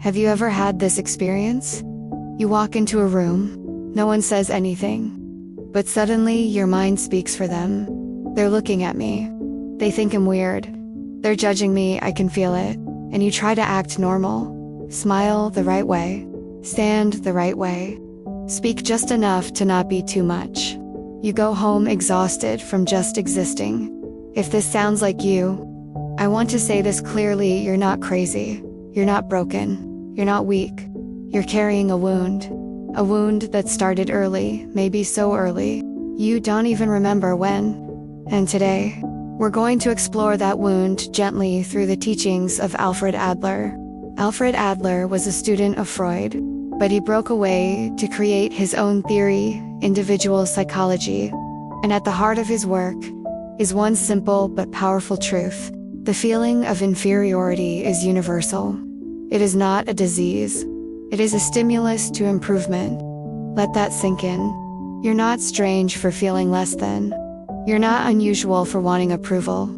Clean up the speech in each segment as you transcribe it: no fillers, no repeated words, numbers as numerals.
Have you ever had this experience? You walk into a room, no one says anything, but suddenly your mind speaks for them. They're looking at me. They think I'm weird. They're judging me, I can feel it. And you try to act normal, smile the right way, stand the right way, speak just enough to not be too much. You go home exhausted from just existing. If this sounds like you, I want to say this clearly: you're not crazy. You're not broken. You're not weak. You're carrying a wound. A wound that started early, maybe so early, you don't even remember when. And today, we're going to explore that wound gently through the teachings of Alfred Adler. Alfred Adler was a student of Freud, but he broke away to create his own theory, individual psychology. And at the heart of his work is one simple but powerful truth: the feeling of inferiority is universal. It is not a disease. It is a stimulus to improvement. Let that sink in. You're not strange for feeling less than. You're not unusual for wanting approval.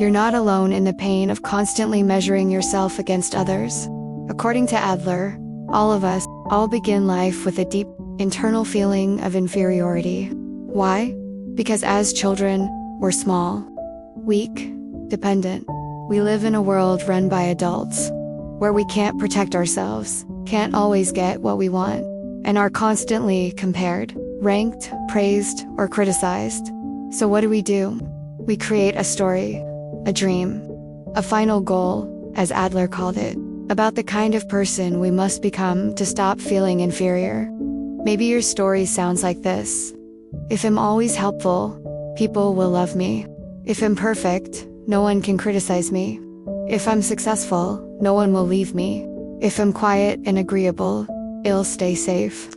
You're not alone in the pain of constantly measuring yourself against others. According to Adler, all of us begin life with a deep, internal feeling of inferiority. Why? Because as children, we're small, weak, dependent. We live in a world run by adults, where we can't protect ourselves, can't always get what we want, and are constantly compared, ranked, praised, or criticized. So what do? We create a story, a dream, a final goal, as Adler called it, about the kind of person we must become to stop feeling inferior. Maybe your story sounds like this: if I'm always helpful, people will love me. If I'm perfect, no one can criticize me. If I'm successful, no one will leave me. If I'm quiet and agreeable, I'll stay safe.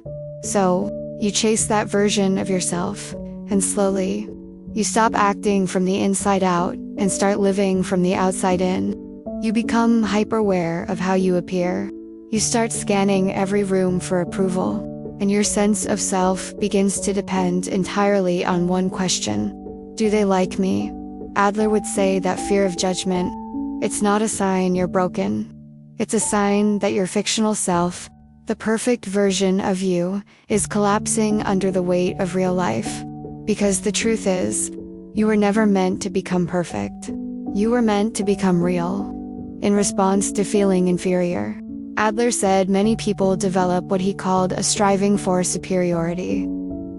So, you chase that version of yourself, and slowly, you stop acting from the inside out and start living from the outside in. You become hyper-aware of how you appear. You start scanning every room for approval, and your sense of self begins to depend entirely on one question: do they like me? Adler would say that fear of judgment, it's not a sign you're broken. It's a sign that your fictional self, the perfect version of you, is collapsing under the weight of real life. Because the truth is, you were never meant to become perfect. You were meant to become real. In response to feeling inferior, Adler said many people develop what he called a striving for superiority.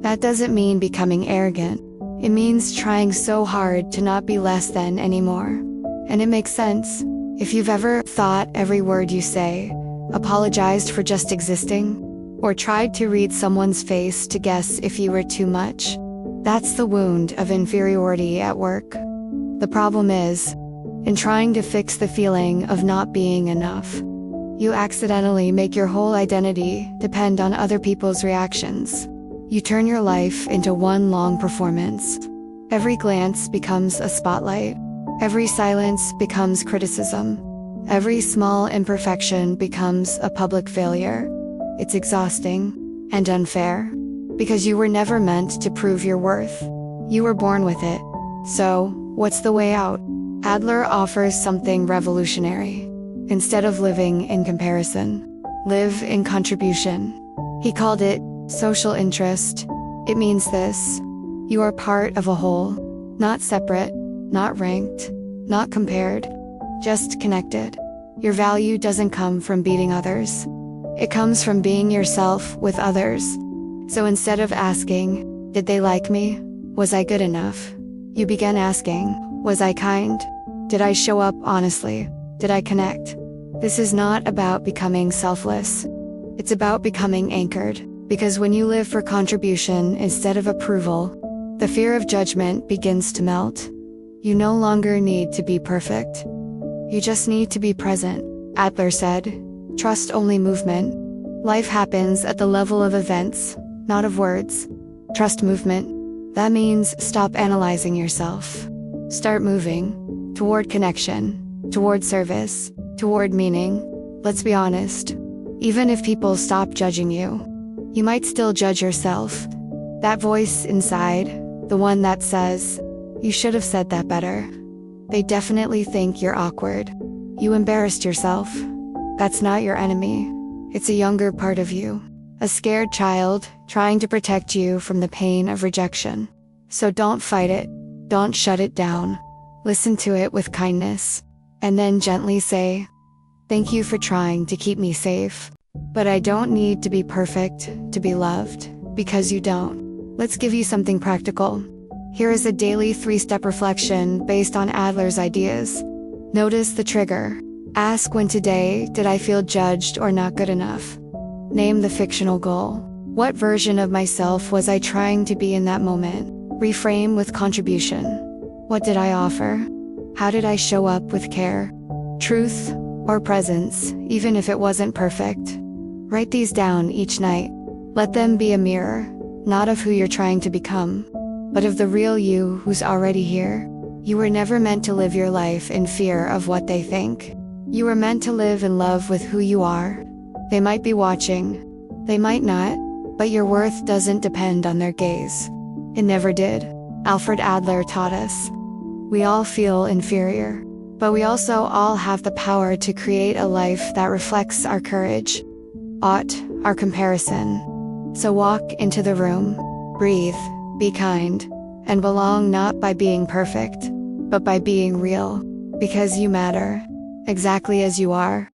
That doesn't mean becoming arrogant. It means trying so hard to not be less than anymore. And it makes sense. If you've ever thought every word you say, apologized for just existing, or tried to read someone's face to guess if you were too much, that's the wound of inferiority at work. The problem is, in trying to fix the feeling of not being enough, you accidentally make your whole identity depend on other people's reactions. You turn your life into one long performance. Every glance becomes a spotlight. Every silence becomes criticism. Every small imperfection becomes a public failure. It's exhausting and unfair, because you were never meant to prove your worth. You were born with it. So, what's the way out? Adler offers something revolutionary. Instead of living in comparison, live in contribution. He called it social interest. It means this: you are part of a whole, not separate, not ranked, not compared, just connected. Your value doesn't come from beating others. It comes from being yourself with others. So instead of asking, did they like me? Was I good enough? You begin asking, was I kind? Did I show up honestly? Did I connect? This is not about becoming selfless. It's about becoming anchored. Because when you live for contribution instead of approval, the fear of judgment begins to melt. You no longer need to be perfect. You just need to be present. Adler said, trust only movement. Life happens at the level of events, not of words. Trust movement. That means stop analyzing yourself. Start moving toward connection, toward service, toward meaning. Let's be honest. Even if people stop judging you, you might still judge yourself. That voice inside, the one that says, you should have said that better. They definitely think you're awkward. You embarrassed yourself. That's not your enemy. It's a younger part of you. A scared child, trying to protect you from the pain of rejection. So don't fight it. Don't shut it down. Listen to it with kindness. And then gently say, "Thank you for trying to keep me safe. But I don't need to be perfect to be loved, because you don't." Let's give you something practical. Here is a daily 3-step reflection based on Adler's ideas. Notice the trigger. Ask, when today did I feel judged or not good enough? Name the fictional goal. What version of myself was I trying to be in that moment? Reframe with contribution. What did I offer? How did I show up with care? Truth or presence, even if it wasn't perfect. Write these down each night. Let them be a mirror, not of who you're trying to become, but of the real you who's already here. You were never meant to live your life in fear of what they think. You were meant to live in love with who you are. They might be watching, they might not, but your worth doesn't depend on their gaze. It never did. Alfred Adler taught us. We all feel inferior, but we also all have the power to create a life that reflects our courage, our comparison. So walk into the room, breathe, be kind, and belong, not by being perfect, but by being real, because you matter, exactly as you are.